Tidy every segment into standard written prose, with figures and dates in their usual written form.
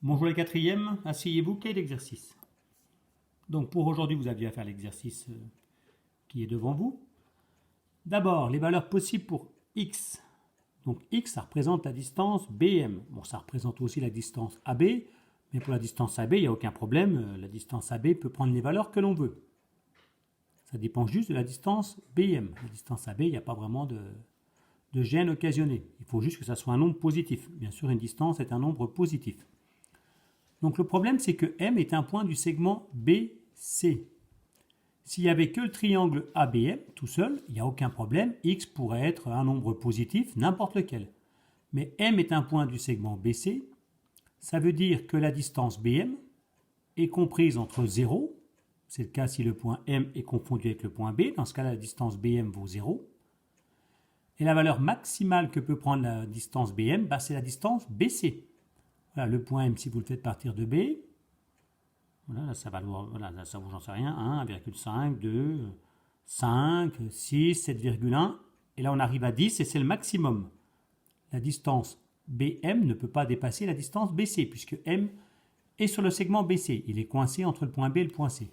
Bonjour les quatrièmes, asseyez-vous, quel exercice? Donc pour aujourd'hui, vous aviez à faire l'exercice qui est devant vous. D'abord, les valeurs possibles pour x. Donc x, ça représente la distance BM. Bon, ça représente aussi la distance AB, mais pour la distance AB, il n'y a aucun problème. La distance AB peut prendre les valeurs que l'on veut. Ça dépend juste de la distance BM. La distance AB, il n'y a pas vraiment de gêne occasionnée. Il faut juste que ça soit un nombre positif. Bien sûr, une distance est un nombre positif. Donc le problème, c'est que M est un point du segment BC. S'il n'y avait que le triangle ABM tout seul, il n'y a aucun problème. X pourrait être un nombre positif, n'importe lequel. Mais M est un point du segment BC. Ça veut dire que la distance BM est comprise entre 0, c'est le cas si le point M est confondu avec le point B. Dans ce cas-là, la distance BM vaut 0. Et la valeur maximale que peut prendre la distance BM, c'est la distance BC. Voilà, le point M, si vous le faites partir de B, voilà, là, ça va voilà, là, ça vaut, j'en sais rien, 1,5, 2, 5, 6, 7,1. Et là, on arrive à 10 et c'est le maximum. La distance BM ne peut pas dépasser la distance BC, puisque M est sur le segment BC. Il est coincé entre le point B et le point C.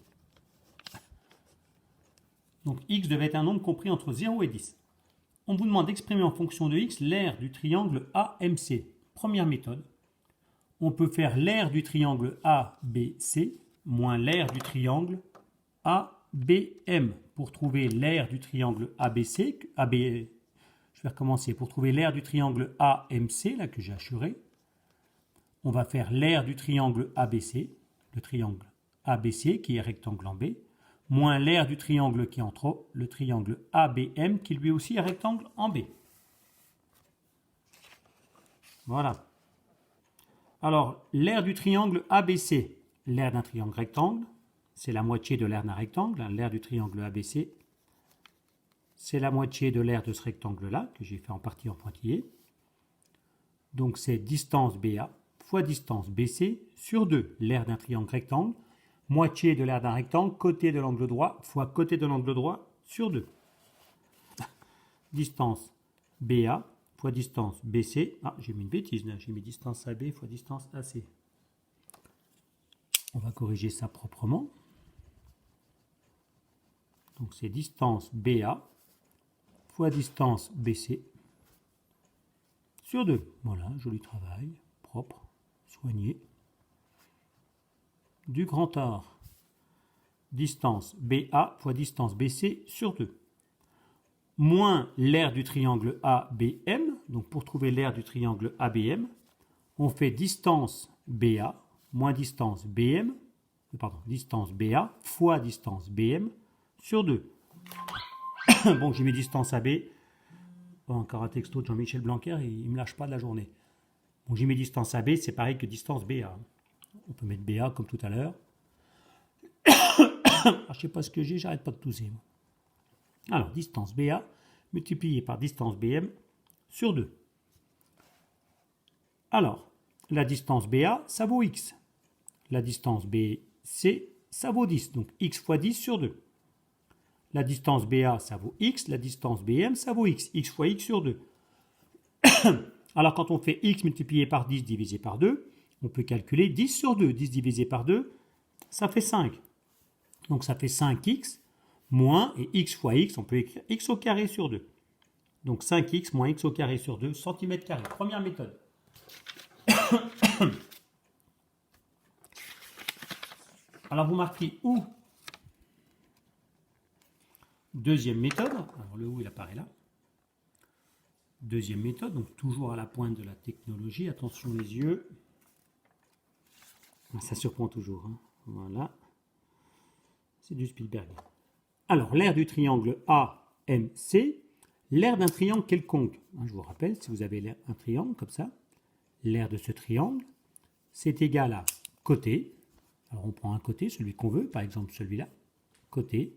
Donc X devait être un nombre compris entre 0 et 10. On vous demande d'exprimer en fonction de X l'aire du triangle AMC. Première méthode. On peut faire l'aire du triangle ABC moins l'aire du triangle ABM. Pour trouver l'aire du triangle ABC, je vais recommencer. Pour trouver l'aire du triangle AMC, là que j'ai assuré, on va faire l'aire du triangle ABC, le triangle ABC qui est rectangle en B, moins l'aire du triangle qui est entre le triangle ABM qui lui aussi est rectangle en B. Voilà. Alors, l'aire du triangle ABC, l'aire d'un triangle rectangle, c'est la moitié de l'aire d'un rectangle. L'aire du triangle ABC, c'est la moitié de l'aire de ce rectangle-là, que j'ai fait en partie en pointillé. Donc, c'est distance BA fois distance BC sur 2, l'aire d'un triangle rectangle, moitié de l'aire d'un rectangle, côté de l'angle droit, fois côté de l'angle droit sur 2. Distance BA fois distance BC. Ah, j'ai mis une bêtise là, j'ai mis distance AB fois distance AC. On va corriger ça proprement. Donc c'est distance BA fois distance BC sur 2. Voilà, joli travail, propre, soigné. Du grand art. Distance BA fois distance BC sur 2. Moins l'aire du triangle ABM. Donc pour trouver l'aire du triangle ABM, on fait distance BA moins distance BM, distance BA fois distance BM sur 2. Bon, j'ai mis distance AB. Encore un texto de Jean-Michel Blanquer, il ne me lâche pas de la journée. Bon, j'ai mis distance AB, c'est pareil que distance BA. On peut mettre BA comme tout à l'heure. Je ne sais pas ce que j'ai, j'arrête pas de tousser. Alors, distance BA multipliée par distance BM sur 2. Alors, la distance BA, ça vaut X. La distance BC, ça vaut 10. Donc, X fois 10 sur 2. La distance BA, ça vaut X. La distance BM, ça vaut X. X fois X sur 2. Alors, quand on fait X multiplié par 10 divisé par 2, on peut calculer 10 sur 2. 10 divisé par 2, ça fait 5. Donc, ça fait 5x moins, et x fois x, on peut écrire x au carré sur 2. Donc 5x moins x au carré sur 2 cm². Première méthode. Alors vous marquez où? Deuxième méthode. Alors le où il apparaît là. Deuxième méthode, donc toujours à la pointe de la technologie. Attention les yeux. Ça surprend toujours. Hein. Voilà. C'est du Spielberg. Alors, l'aire du triangle AMC, l'aire d'un triangle quelconque. Je vous rappelle, si vous avez un triangle comme ça, l'aire de ce triangle, c'est égal à côté. Alors, on prend un côté, celui qu'on veut, par exemple celui-là, côté,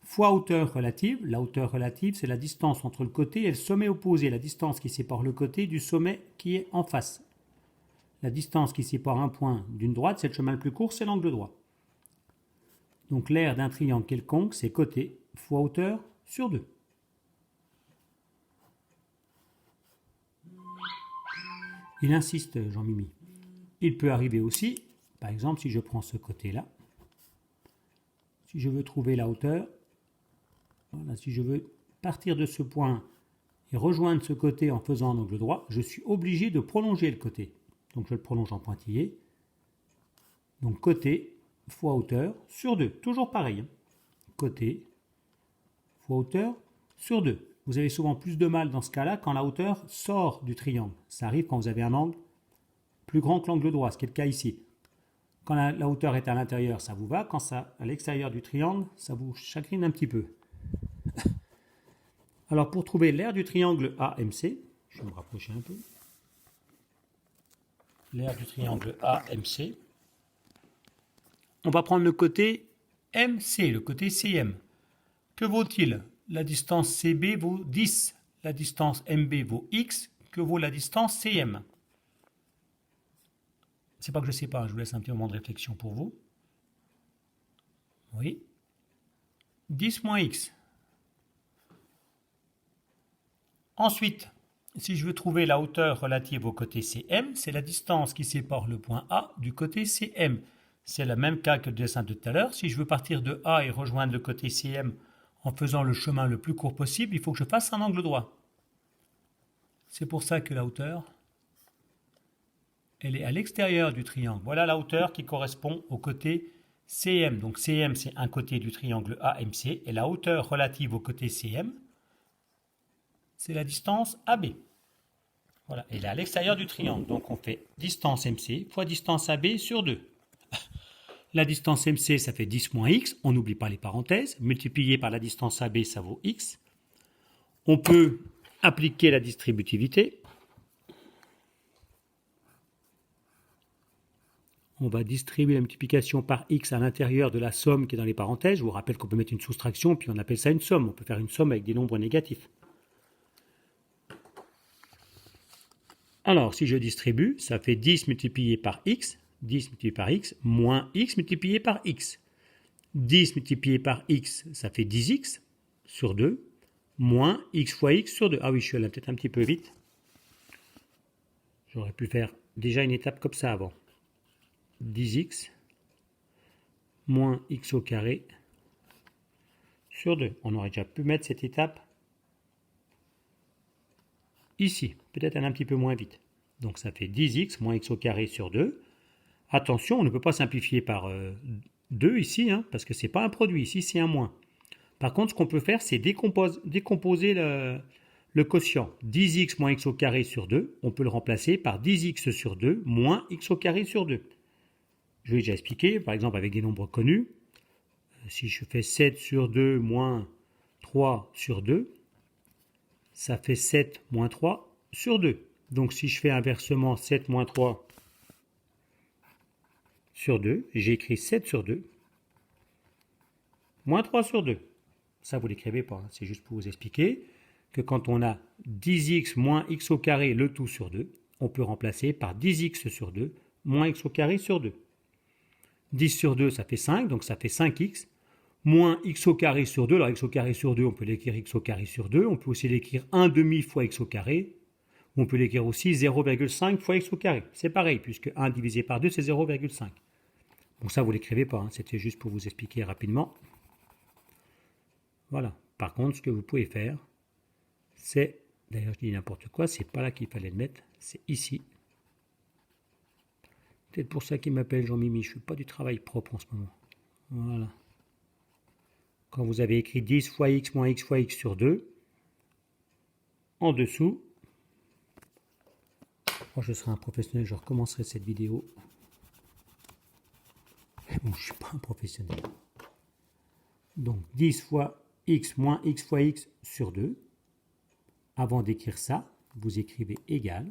fois hauteur relative. La hauteur relative, c'est la distance entre le côté et le sommet opposé, la distance qui sépare le côté du sommet qui est en face. La distance qui sépare un point d'une droite, c'est le chemin le plus court, c'est l'angle droit. Donc l'aire d'un triangle quelconque, c'est côté fois hauteur sur 2. Il insiste, Jean-Mimi. il peut arriver aussi, par exemple, si je prends ce côté-là, si je veux trouver la hauteur, voilà, si je veux partir de ce point et rejoindre ce côté en faisant un angle droit, je suis obligé de prolonger le côté. Donc je le prolonge en pointillé. Donc côté fois hauteur sur 2. Toujours pareil. Hein. Côté fois hauteur sur 2. Vous avez souvent plus de mal dans ce cas-là quand la hauteur sort du triangle. Ça arrive quand vous avez un angle plus grand que l'angle droit, ce qui est le cas ici. Quand la hauteur est à l'intérieur, ça vous va. Quand ça à l'extérieur du triangle, ça vous chagrine un petit peu. Alors pour trouver l'aire du triangle AMC, je vais me rapprocher un peu. L'aire du triangle AMC. On va prendre le côté MC, le côté CM. Que vaut-il? La distance CB vaut 10. La distance MB vaut X. Que vaut la distance CM? C'est pas que je ne sais pas, je vous laisse un petit moment de réflexion pour vous. Oui. 10 moins X. Ensuite, si je veux trouver la hauteur relative au côté CM, c'est la distance qui sépare le point A du côté CM. C'est le même cas que le dessin de tout à l'heure. Si je veux partir de A et rejoindre le côté CM en faisant le chemin le plus court possible, il faut que je fasse un angle droit. C'est pour ça que la hauteur, elle est à l'extérieur du triangle. Voilà la hauteur qui correspond au côté CM. Donc CM, c'est un côté du triangle AMC. Et la hauteur relative au côté CM, c'est la distance AB. Voilà, elle est à l'extérieur du triangle. Donc on fait distance MC fois distance AB sur 2. La distance MC, ça fait 10 moins X. On n'oublie pas les parenthèses. Multiplié par la distance AB, ça vaut X. On peut appliquer la distributivité. On va distribuer la multiplication par X à l'intérieur de la somme qui est dans les parenthèses. Je vous rappelle qu'on peut mettre une soustraction, puis on appelle ça une somme. On peut faire une somme avec des nombres négatifs. Alors, si je distribue, ça fait 10 multiplié par X, 10 multiplié par X, moins X multiplié par X. 10 multiplié par X, ça fait 10X sur 2, moins X fois X sur 2. Ah oui, je suis allé peut-être un petit peu vite. J'aurais pu faire déjà une étape comme ça avant. 10X moins X au carré sur 2. On aurait déjà pu mettre cette étape ici, peut-être un petit peu moins vite. Donc ça fait 10x moins x au carré sur 2. Attention, on ne peut pas simplifier par 2 ici, hein, parce que ce n'est pas un produit, ici c'est un moins. Par contre, ce qu'on peut faire, c'est décomposer le quotient. 10x moins x au carré sur 2, on peut le remplacer par 10x sur 2 moins x au carré sur 2. Je vais déjà expliquer, par exemple avec des nombres connus. Si je fais 7 sur 2 moins 3 sur 2, ça fait 7 moins 3 sur 2. Donc si je fais inversement 7 moins 3 sur 2, j'ai écrit 7 sur 2, moins 3 sur 2. Ça, vous ne l'écrivez pas, hein. C'est juste pour vous expliquer que quand on a 10x moins x au carré le tout sur 2, on peut remplacer par 10x sur 2 moins x au carré sur 2. 10 sur 2, ça fait 5, donc ça fait 5x, moins x au carré sur 2. Alors x au carré sur 2, on peut l'écrire x au carré sur 2. On peut aussi l'écrire 1 demi fois x au carré. On peut l'écrire aussi 0,5 fois x au carré. C'est pareil, puisque 1 divisé par 2, c'est 0,5. Bon, ça, vous ne l'écrivez pas, hein. C'était juste pour vous expliquer rapidement. Voilà. Par contre, ce que vous pouvez faire, c'est, d'ailleurs je dis n'importe quoi, c'est pas là qu'il fallait le mettre, c'est ici. Peut-être pour ça qu'il m'appelle Jean-Mimi, je ne fais pas du travail propre en ce moment. Voilà. Quand vous avez écrit 10 fois x moins x fois x sur 2, en dessous, quand je serai un professionnel, je recommencerai cette vidéo. Mais bon, je ne suis pas un professionnel. Donc 10 fois x moins x fois x sur 2. Avant d'écrire ça, vous écrivez égal.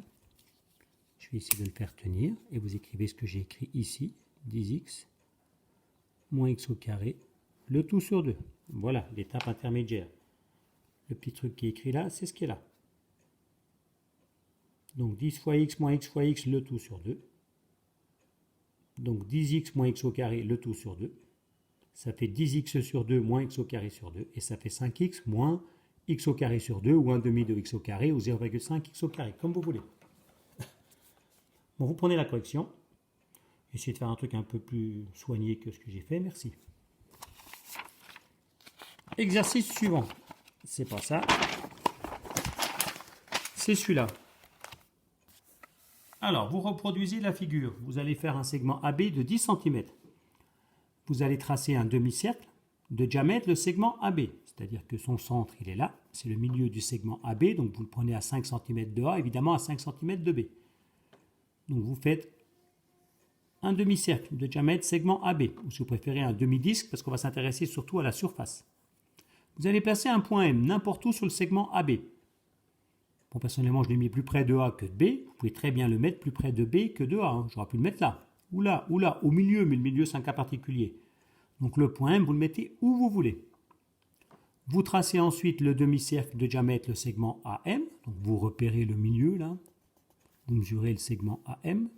Je vais essayer de le faire tenir. Et vous écrivez ce que j'ai écrit ici. 10x moins x au carré, le tout sur 2. Voilà, l'étape intermédiaire. Le petit truc qui est écrit là, c'est ce qui est là. Donc 10 fois x moins x fois x, le tout sur 2. Donc 10x moins x au carré, le tout sur 2. Ça fait 10x sur 2 moins x au carré sur 2. Et ça fait 5x moins x au carré sur 2, ou 1 demi de x au carré, ou 0,5 x au carré, comme vous voulez. Bon, vous prenez la correction. Essayez de faire un truc un peu plus soigné que ce que j'ai fait, merci. Exercice suivant. C'est pas ça. C'est celui-là. Alors, vous reproduisez la figure. Vous allez faire un segment AB de 10 cm. Vous allez tracer un demi-cercle de diamètre le segment AB. C'est-à-dire que son centre, il est là. C'est le milieu du segment AB. Donc, vous le prenez à 5 cm de A, évidemment à 5 cm de B. Donc, vous faites un demi-cercle de diamètre segment AB. Ou si vous préférez un demi-disque, parce qu'on va s'intéresser surtout à la surface. Vous allez placer un point M n'importe où sur le segment AB. Bon, personnellement, je l'ai mis plus près de A que de B. Vous pouvez très bien le mettre plus près de B que de A. Hein. J'aurais pu le mettre là, ou là, au milieu, mais le milieu, c'est un cas particulier. Donc le point M, vous le mettez où vous voulez. Vous tracez ensuite le demi-cercle de diamètre, le segment AM. Donc vous repérez le milieu, là. Vous mesurez le segment AM.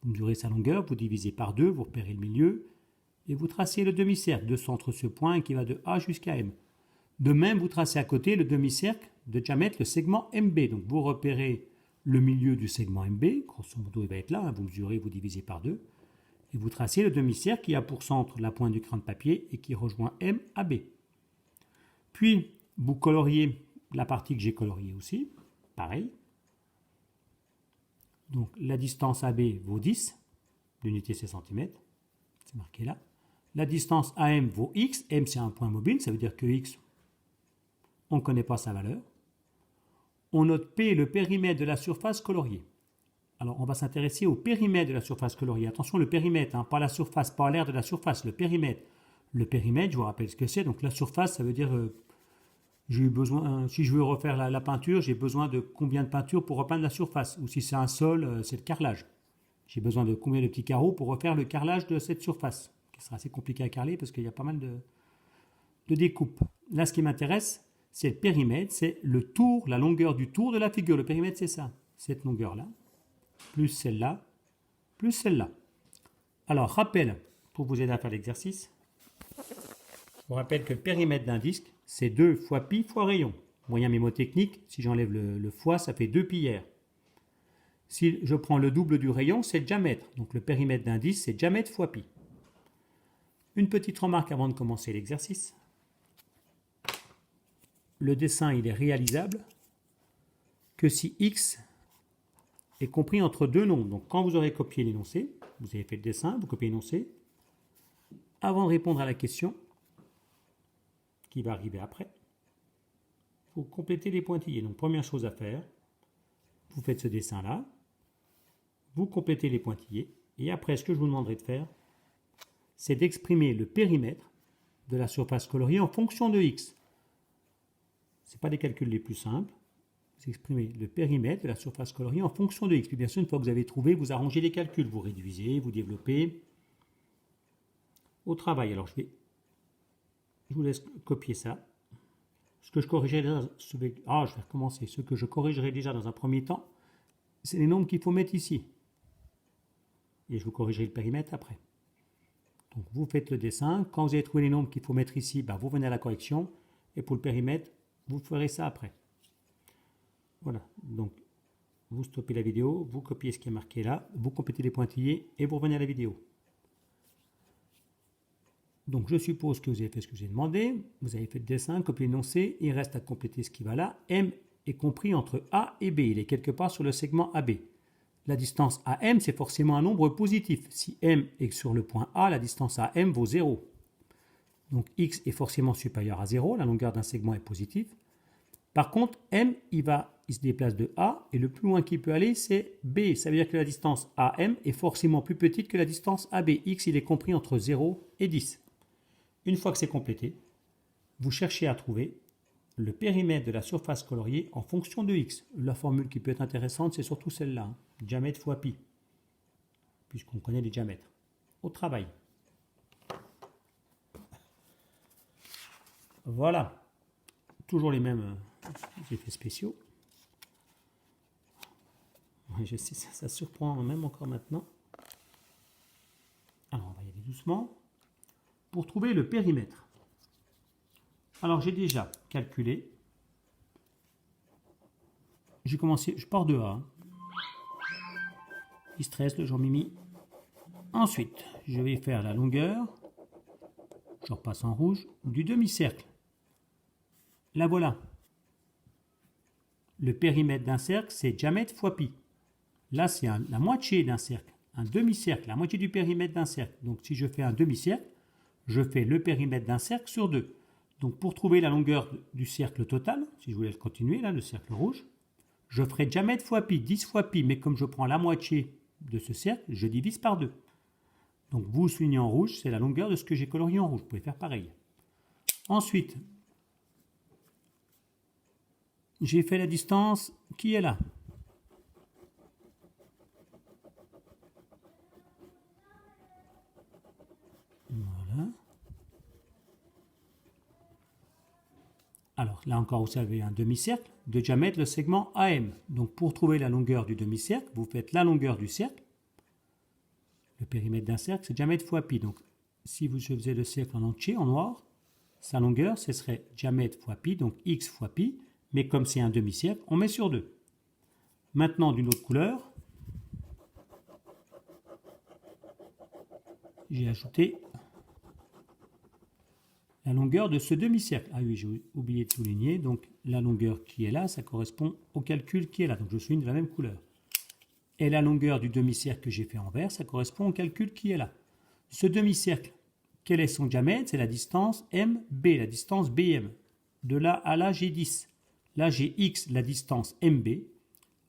Vous mesurez sa longueur, vous divisez par 2, vous repérez le milieu. Et vous tracez le demi-cercle de centre ce point qui va de A jusqu'à M. De même, vous tracez à côté le demi-cercle de diamètre, le segment MB. Donc vous repérez le milieu du segment MB, grosso modo il va être là, hein, vous mesurez, vous divisez par 2, et vous tracez le demi-cercle qui a pour centre la pointe du crayon de papier et qui rejoint M à B. Puis vous coloriez la partie que j'ai coloriée aussi, pareil. Donc la distance AB vaut 10, l'unité c'est centimètres, c'est marqué là. La distance AM vaut X, M c'est un point mobile, ça veut dire que X, on ne connaît pas sa valeur. On note P, le périmètre de la surface coloriée. Alors, on va s'intéresser au périmètre de la surface coloriée. Attention, le périmètre, hein, pas la surface, pas l'air de la surface, le périmètre. Le périmètre, je vous rappelle ce que c'est. Donc, la surface, ça veut dire, j'ai eu besoin, si je veux refaire la peinture, j'ai besoin de combien de peinture pour repeindre la surface. Ou si c'est un sol, c'est le carrelage. J'ai besoin de combien de petits carreaux pour refaire le carrelage de cette surface, qui sera assez compliqué à carreler parce qu'il y a pas mal de découpes. Là, ce qui m'intéresse, c'est le périmètre, c'est le tour, la longueur du tour de la figure. Le périmètre, c'est ça, cette longueur-là, plus celle-là, plus celle-là. Alors, rappel, pour vous aider à faire l'exercice, je vous rappelle que le périmètre d'un disque, c'est 2 fois pi fois rayon. Moyen mémotechnique, si j'enlève le fois, ça fait 2 pi r. Si je prends le double du rayon, c'est le diamètre. Donc le périmètre d'un disque, c'est diamètre fois pi. Une petite remarque avant de commencer l'exercice. Le dessin, il est réalisable que si x est compris entre deux nombres. Donc quand vous aurez copié l'énoncé, vous avez fait le dessin, vous copiez l'énoncé, avant de répondre à la question, qui va arriver après, il faut compléter les pointillés. Donc première chose à faire, vous faites ce dessin-là, vous complétez les pointillés, et après ce que je vous demanderai de faire, c'est d'exprimer le périmètre de la surface coloriée en fonction de x. Ce n'est pas des calculs les plus simples. Vous exprimez le périmètre de la surface coloriée en fonction de x. Puis bien sûr, une fois que vous avez trouvé, vous arrangez les calculs. Vous réduisez, vous développez. Au travail. Alors, je vous laisse copier ça. Ce que je corrigerai déjà, je vais recommencer. Ce que je corrigerai déjà dans un premier temps, c'est les nombres qu'il faut mettre ici. Et je vous corrigerai le périmètre après. Donc, vous faites le dessin. Quand vous avez trouvé les nombres qu'il faut mettre ici, vous venez à la correction. Et pour le périmètre, vous ferez ça après. Voilà, donc vous stoppez la vidéo, vous copiez ce qui est marqué là, vous complétez les pointillés et vous revenez à la vidéo. Donc je suppose que vous avez fait ce que j'ai demandé, vous avez fait le dessin, copié l'énoncé, il reste à compléter ce qui va là. M est compris entre A et B, il est quelque part sur le segment AB. La distance AM, c'est forcément un nombre positif. Si M est sur le point A, la distance AM vaut 0. Donc X est forcément supérieur à 0, la longueur d'un segment est positive. Par contre, M, il se déplace de A, et le plus loin qu'il peut aller, c'est B. Ça veut dire que la distance AM est forcément plus petite que la distance AB. X, il est compris entre 0 et 10. Une fois que c'est complété, vous cherchez à trouver le périmètre de la surface coloriée en fonction de X. La formule qui peut être intéressante, c'est surtout celle-là, hein, diamètre fois pi, puisqu'on connaît les diamètres. Au travail. Voilà. Toujours les mêmes effets spéciaux. Je sais, ça surprend même encore maintenant. Alors, on va y aller doucement. Pour trouver le périmètre. Alors, j'ai déjà calculé. Je pars de A. Il stresse, le Jean-Mimi. Ensuite, je vais faire la longueur, je repasse en rouge, du demi-cercle. La voilà. Le périmètre d'un cercle, c'est diamètre fois pi. Là, c'est la moitié d'un cercle, un demi-cercle, la moitié du périmètre d'un cercle. Donc, si je fais un demi-cercle, je fais le périmètre d'un cercle sur 2. Donc, pour trouver la longueur du cercle total, si je voulais le continuer, là, le cercle rouge, je ferai diamètre fois pi, 10 fois pi, mais comme je prends la moitié de ce cercle, je divise par 2. Donc, vous soulignez en rouge, c'est la longueur de ce que j'ai colorié en rouge. Vous pouvez faire pareil. Ensuite, j'ai fait la distance qui est là. Voilà. Alors, là encore, vous avez un demi-cercle de diamètre, le segment AM. Donc, pour trouver la longueur du demi-cercle, vous faites la longueur du cercle. Le périmètre d'un cercle, c'est diamètre fois pi. Donc, si je faisais le cercle en entier, en noir, sa longueur, ce serait diamètre fois pi, donc x fois pi. Mais comme c'est un demi-cercle, on met sur 2. Maintenant, d'une autre couleur, j'ai ajouté la longueur de ce demi-cercle. Ah oui, j'ai oublié de souligner. Donc, la longueur qui est là, ça correspond au calcul qui est là. Donc, je souligne de la même couleur. Et la longueur du demi-cercle que j'ai fait en vert, ça correspond au calcul qui est là. Ce demi-cercle, quel est son diamètre? C'est la distance MB, la distance BM. De là à là, j'ai 10. Là, j'ai X, la distance MB.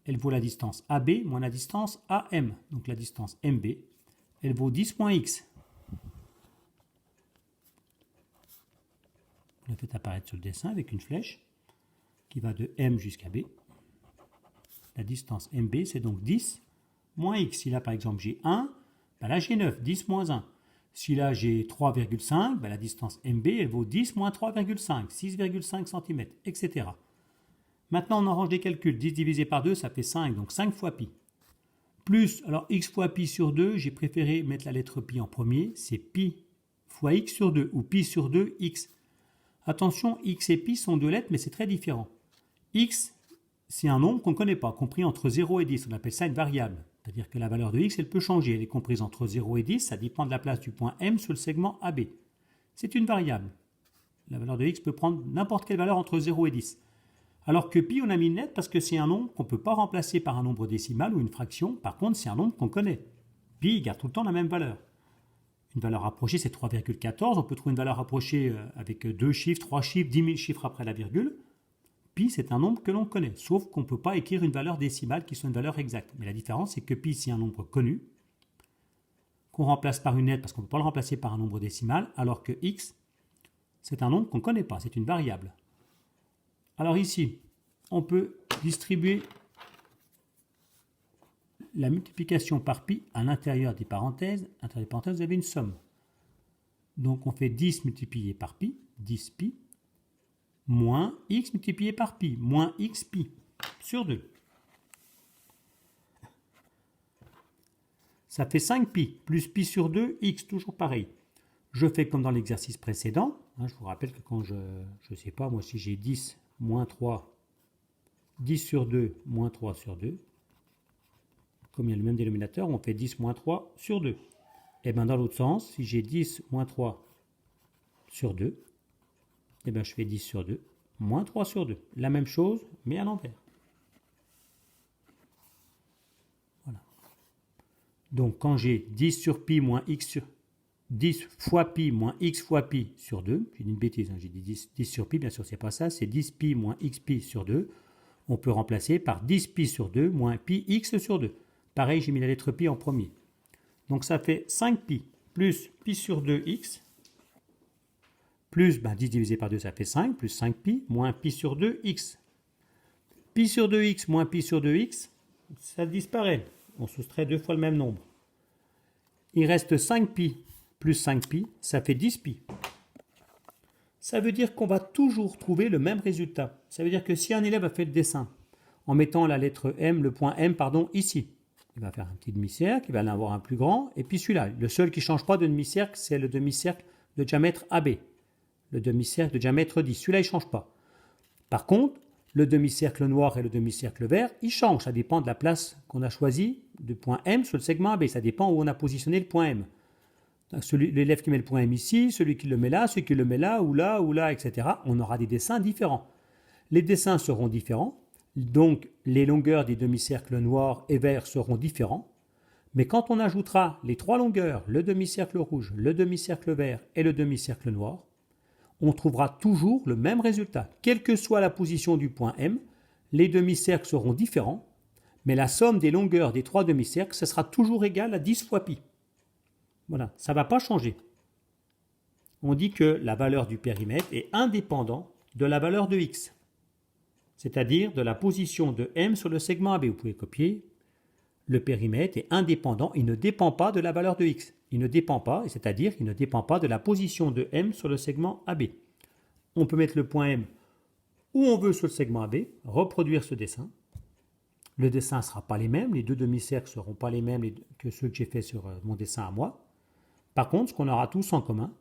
Elle vaut la distance AB moins la distance AM. Donc, la distance MB, elle vaut 10 moins X. Vous la faites apparaître sur le dessin avec une flèche qui va de M jusqu'à B. La distance MB, c'est donc 10 moins X. Si là, par exemple, j'ai 1, ben là, j'ai 9, 10 moins 1. Si là, j'ai 3,5, ben la distance MB, elle vaut 10 moins 3,5, 6,5 cm, etc. Maintenant, on arrange des calculs. 10 divisé par 2, ça fait 5, donc 5 fois pi. Plus, alors x fois pi sur 2, j'ai préféré mettre la lettre pi en premier, c'est pi fois x sur 2, ou pi sur 2, x. Attention, x et pi sont deux lettres, mais c'est très différent. X, c'est un nombre qu'on ne connaît pas, compris entre 0 et 10. On appelle ça une variable. C'est-à-dire que la valeur de x, elle peut changer. Elle est comprise entre 0 et 10. Ça dépend de la place du point M sur le segment AB. C'est une variable. La valeur de x peut prendre n'importe quelle valeur entre 0 et 10. Alors que pi, on a mis une lettre parce que c'est un nombre qu'on ne peut pas remplacer par un nombre décimal ou une fraction. Par contre, c'est un nombre qu'on connaît. Pi, il garde tout le temps la même valeur. Une valeur rapprochée, c'est 3,14. On peut trouver une valeur rapprochée avec 2 chiffres, 3 chiffres, 10 000 chiffres après la virgule. Pi, c'est un nombre que l'on connaît, sauf qu'on ne peut pas écrire une valeur décimale qui soit une valeur exacte. Mais la différence, c'est que pi, c'est un nombre connu, qu'on remplace par une lettre parce qu'on ne peut pas le remplacer par un nombre décimal, alors que x, c'est un nombre qu'on ne connaît pas, c'est une variable. Alors ici, on peut distribuer la multiplication par pi à l'intérieur des parenthèses. À l'intérieur des parenthèses, vous avez une somme. Donc on fait 10 multiplié par pi, 10 pi, moins x multiplié par pi, moins x pi, sur 2. Ça fait 5 pi, plus pi sur 2, x, toujours pareil. Je fais comme dans l'exercice précédent. Je vous rappelle que quand je sais pas, moi si j'ai 10, moins 3, 10 sur 2, moins 3 sur 2, comme il y a le même dénominateur, on fait 10 moins 3 sur 2. Et bien dans l'autre sens, si j'ai 10 moins 3 sur 2, et bien je fais 10 sur 2, moins 3 sur 2. La même chose, mais à l'envers. Voilà. Donc quand j'ai 10 sur pi moins x sur 10 fois pi moins x fois pi sur 2, j'ai dit une bêtise, j'ai dit 10 sur pi, bien sûr c'est pas ça, c'est 10 pi moins x pi sur 2, on peut remplacer par 10 pi sur 2 moins pi x sur 2. Pareil, j'ai mis la lettre pi en premier. Donc ça fait 5 pi plus pi sur 2x, plus 10 divisé par 2, ça fait 5, plus 5 pi, moins pi sur 2, x. Pi sur 2x moins pi sur 2x, ça disparaît. On soustrait 2 fois le même nombre. Il reste 5 pi plus 5 pi, ça fait 10 pi. Ça veut dire qu'on va toujours trouver le même résultat. Ça veut dire que si un élève a fait le dessin en mettant la lettre M, le point M, ici, il va faire un petit demi-cercle, il va en avoir un plus grand, et puis celui-là. Le seul qui ne change pas de demi-cercle, c'est le demi-cercle de diamètre AB. Le demi-cercle de diamètre 10. Celui-là, il ne change pas. Par contre, le demi-cercle noir et le demi-cercle vert, ils changent. Ça dépend de la place qu'on a choisie du point M sur le segment AB. Ça dépend où on a positionné le point M. L'élève qui met le point M ici, celui qui le met là, celui qui le met là, etc. On aura des dessins différents. Les dessins seront différents, donc les longueurs des demi-cercles noirs et verts seront différents. Mais quand on ajoutera les trois longueurs, le demi-cercle rouge, le demi-cercle vert et le demi-cercle noir, on trouvera toujours le même résultat. Quelle que soit la position du point M, les demi-cercles seront différents, mais la somme des longueurs des trois demi-cercles, ce sera toujours égal à 10 fois pi. Voilà, ça ne va pas changer. On dit que la valeur du périmètre est indépendante de la valeur de x, c'est-à-dire de la position de M sur le segment AB. Vous pouvez copier. Le périmètre est indépendant, il ne dépend pas de la valeur de x. Il ne dépend pas, c'est-à-dire qu'il ne dépend pas de la position de M sur le segment AB. On peut mettre le point M où on veut sur le segment AB, reproduire ce dessin. Le dessin ne sera pas les mêmes, les deux demi-cercles ne seront pas les mêmes que ceux que j'ai fait sur mon dessin à moi. Par contre, ce qu'on aura tous en commun,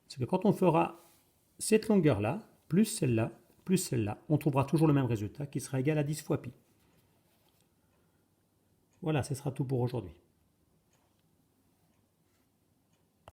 c'est que quand on fera cette longueur-là, plus celle-là, on trouvera toujours le même résultat qui sera égal à 10 fois pi. Voilà, ce sera tout pour aujourd'hui.